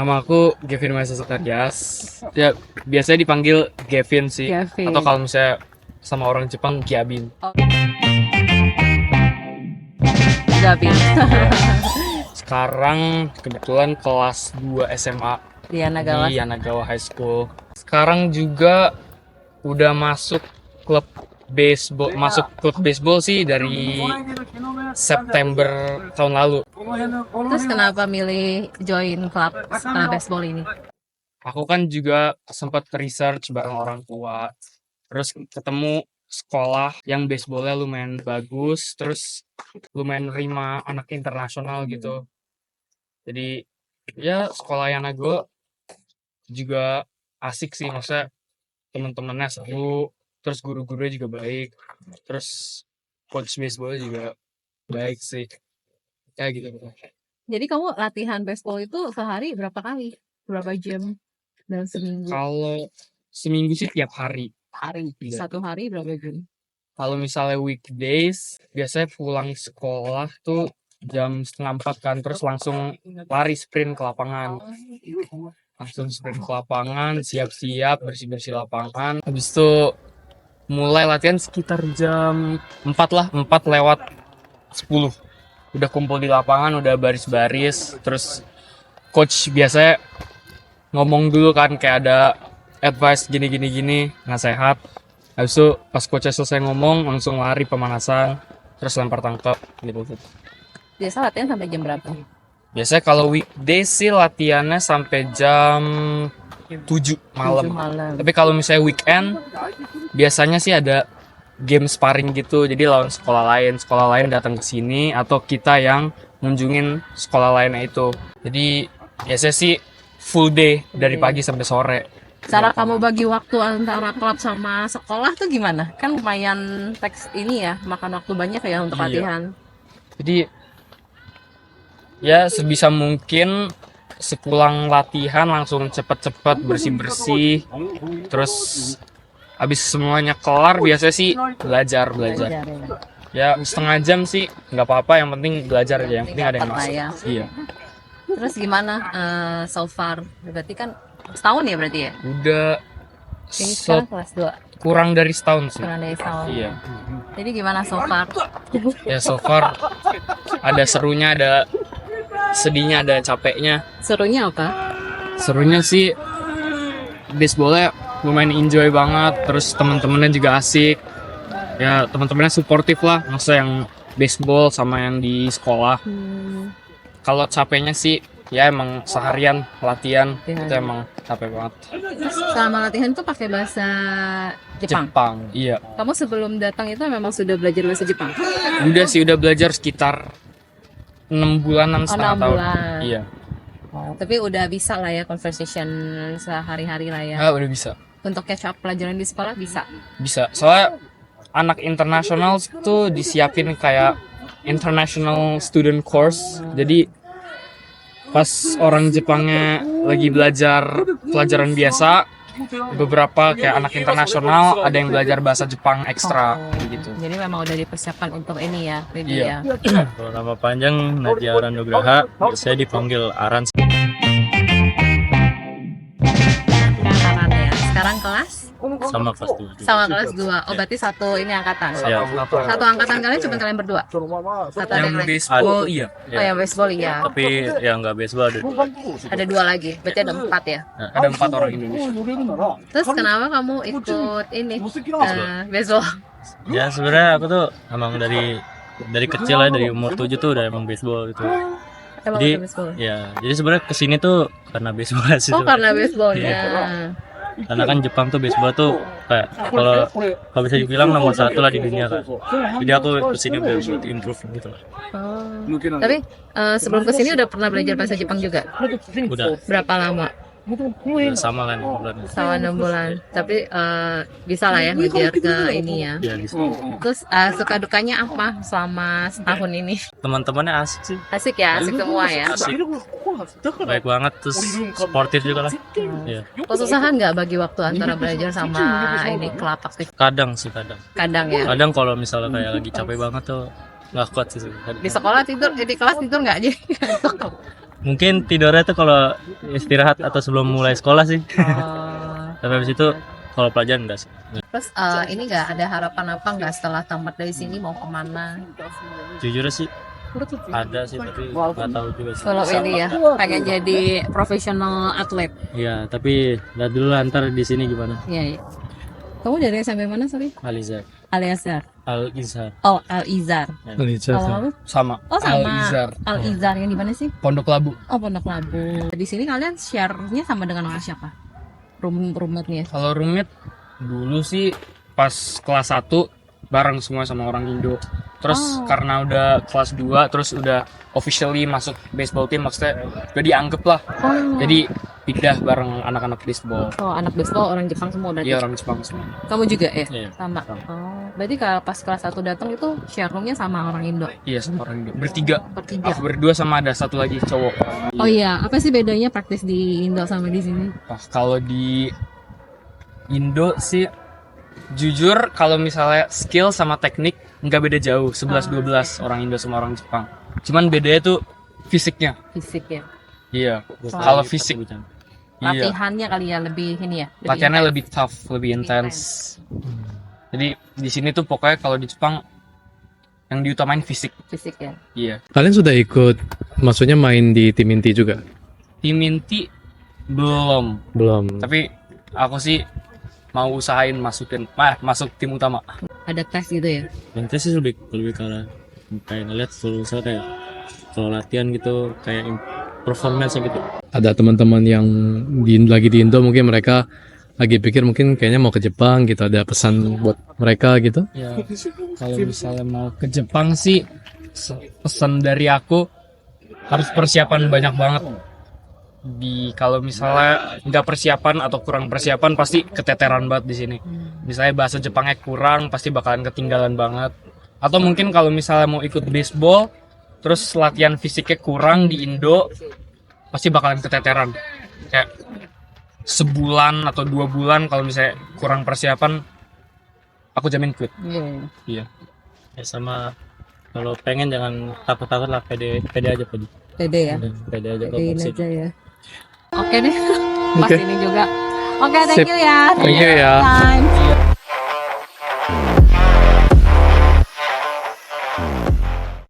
Nama aku Gavin Maisa Sutarias. Ya, biasanya dipanggil Gavin sih. Gavin. Atau kalau misalnya sama orang Jepang, Gyabin. Gavin. Sekarang kebetulan kelas 2 SMA Di Yanagawa. di Yanagawa High School. Sekarang juga udah masuk klub baseball. Masuk klub baseball sih dari September tahun lalu. Terus kenapa milih join klub baseball ini? Aku kan juga sempat research bareng orang tua. Terus ketemu sekolah yang baseballnya lumayan bagus. Terus lumayan nerima anak internasional gitu. Jadi ya sekolah Yanago juga asik sih. Maksudnya teman-temannya seru. Terus guru-gurunya juga baik. Terus coach baseballnya juga baik sih. Kayak gitu. Jadi kamu latihan baseball itu sehari berapa kali? Berapa jam dalam seminggu? Kalau seminggu sih tiap hari. Iya. Satu hari berapa jam? Kalau misalnya weekdays, biasanya pulang sekolah tuh jam 3:30 kan, terus langsung lari sprint ke lapangan. Langsung sprint ke lapangan, siap-siap, bersih-bersih lapangan. Habis itu mulai latihan sekitar jam 4 lah, 4:10. Udah kumpul di lapangan, udah baris-baris, terus coach biasanya ngomong dulu kan kayak ada advice gini, nasehat. Habis itu pas coachnya selesai ngomong, langsung lari pemanasan, terus lempar tangkap gitu. Biasa latihan sampai jam berapa? Biasanya kalau weekday sih latihannya sampai jam 7 malam. 7 malam. Tapi kalau misalnya weekend, biasanya sih ada game sparring gitu. Jadi lawan sekolah lain datang ke sini atau kita yang ngunjungin sekolah lainnya itu. Jadi biasanya sih full day dari pagi sampai sore. Cara kamu bagi waktu antara klub sama sekolah tuh gimana? Kan lumayan teks ini ya, makan waktu banyak ya untuk Iya. latihan. Jadi ya sebisa mungkin sepulang latihan langsung cepet-cepet bersih-bersih. Terus habis semuanya kelar biasanya sih belajar. Belajar ya. Ya setengah jam sih nggak apa-apa, yang penting belajar aja, yang penting ada yang Dapat lah masuk. ya. Iya. Terus gimana so far? Berarti kan setahun ya berarti ya? Udah Ini sekarang kelas 2, kurang dari setahun sih. kurang dari setahun. Iya. Jadi gimana so far? Ya so far ada serunya, ada sedihnya, ada capeknya. Serunya apa? Serunya sih baseballnya lumayan enjoy banget, terus teman-temannya juga asik. Ya teman-temannya suportif lah, maksudnya yang baseball sama yang di sekolah. Kalau capeknya sih ya emang seharian latihan Iya. itu emang capek banget. Terus selama latihan tuh pakai bahasa Jepang. Iya. Kamu sebelum datang itu memang sudah belajar bahasa Jepang? Udah sih, udah belajar sekitar 6 bulanan, setengah 6 tahun. bulan. Iya. Tapi udah bisa lah ya conversation sehari-hari lah ya. Ah, udah bisa. Untuk catch up pelajaran di sekolah bisa. Bisa. Soalnya anak internasional tuh disiapin kayak international student course. Jadi pas orang Jepangnya lagi belajar pelajaran biasa, beberapa kayak anak internasional ada yang belajar bahasa Jepang ekstra gitu. Jadi memang udah dipersiapkan untuk ini ya, Ridi Iya. ya. Kalau nama panjang Nadia Arandograha, saya dipanggil Aran. Angkatan ya. Sekarang kelas Sama kelas 2. sama kelas 2. Oh berarti satu ini angkatan. Ya. Satu angkatan kalian cuma kalian berdua. Atau ada Yang yang lain? baseball iya. Oh yang baseball iya. Tapi yang nggak baseball ada. Ada 2 lagi. Berarti ada 4 ya. Ada 4 orang Indonesia. Terus kenapa kamu ikut ini baseball? Ya sebenarnya aku tuh emang dari kecil ya, dari umur 7 tuh udah emang baseball gitu. Emang Jadi ikut baseball? ya, jadi sebenarnya kesini tuh karena baseball sih. Oh karena baseballnya. Iya. Karena kan Jepang tuh baseball tuh kayak kalau bisa dibilang nomor 1 lah di dunia kan. Jadi aku kesini buat improve gitu lah. Oh. Tapi sebelum kesini udah pernah belajar bahasa Jepang juga? Udah Berapa lama? sama kan bulan. Sama 6 bulan. Tapi bisa lah ya ngejar ke ini ya. Ya gitu. Terus suka dukanya apa selama setahun ini? Teman-temannya asik sih. Asik ya, asik semua ya. Asik. Baik banget, terus sportif juga lah. Iya. Kesusahan nggak bagi waktu antara belajar sama ini klub aktif? Kadang sih kadang. Kadang ya. Kadang kalau misalnya kayak lagi capek banget tuh nggak kuat sih. Di sekolah tidur, di kelas tidur nggak jadi ngantuk. Mungkin tidurnya tuh kalau istirahat atau sebelum mulai sekolah sih. Tapi habis itu kalau pelajaran enggak sih. Terus ini nggak ada harapan apa nggak setelah tamat dari sini mau kemana? Jujur sih ada sih tapi nggak tahu juga sih. Kalau ini ya pengen jadi profesional atlet. Iya, tapi lihat dulu lah ntar di sini gimana. Iya. Iya. Kamu dari SMP mana sorry? Alizar, Al-Azhar. Al-Izhar. Oh Al-Izhar. Kalau kamu? Sama. Oh sama. Al-Izhar. Al-Izhar yang di mana sih? Pondok Labu. Oh Pondok Labu. Di sini kalian share-nya sama dengan orang siapa? Roommate-nya. Kalau roommate dulu sih pas kelas 1 bareng semua sama orang Indo. Terus karena udah kelas 2 terus udah officially masuk baseball team, maksudnya udah dianggap lah. Jadi pindah bareng anak-anak baseball. Oh anak baseball orang Jepang semua udah. Iya, orang Jepang semua. Kamu juga ya? Iya, Sama. Oh, berarti kalau pas kelas 1 datang itu share room-nya sama orang Indo. Iya, sama orang Indo. Bertiga. Bertiga. Aku berdua sama ada satu lagi cowok. Oh iya, apa sih bedanya praktis di Indo sama di sini? Nah, kalau di Indo sih jujur kalau misalnya skill sama teknik nggak beda jauh, 11-12 orang Indo sama orang Jepang. Cuman bedanya tuh fisiknya. Fisik ya. Iya. Kalau fisik iya. Latihannya kali ya lebih ini ya. Latihannya lebih tough, lebih intens. Jadi di sini tuh pokoknya kalau di Jepang yang diutamain fisik. Fisik ya. Iya. Kalian sudah ikut, maksudnya main di tim inti juga? Tim inti belum, Belum. tapi aku sih mau usahain masuk tim utama. Ada tes gitu ya. Yang tes sih lebih ke arah kayak ngeliat full misalnya kayak kalau latihan gitu kayak performance gitu. Ada teman-teman yang lagi di Indo, mungkin mereka lagi pikir mungkin kayaknya mau ke Jepang gitu. Ada pesan buat mereka gitu? Ya, kalau misalnya mau ke Jepang sih pesan dari aku harus persiapan banyak banget. Kalau misalnya nggak persiapan atau kurang persiapan pasti keteteran banget di sini. Misalnya bahasa Jepangnya kurang pasti bakalan ketinggalan banget. Atau mungkin kalau misalnya mau ikut baseball terus latihan fisiknya kurang di Indo pasti bakalan keteteran. Kayak sebulan atau 2 bulan kalau misalnya kurang persiapan aku jamin quit. Iya. Ya sama kalau pengen jangan takut-takut lah, pede aja pede. Pede ya. Pede aja kalau Pedein vaksin. aja ya. Oke deh. Pas Oke. ini juga. Oke, thank Sip. you ya. Thank you ya. Time.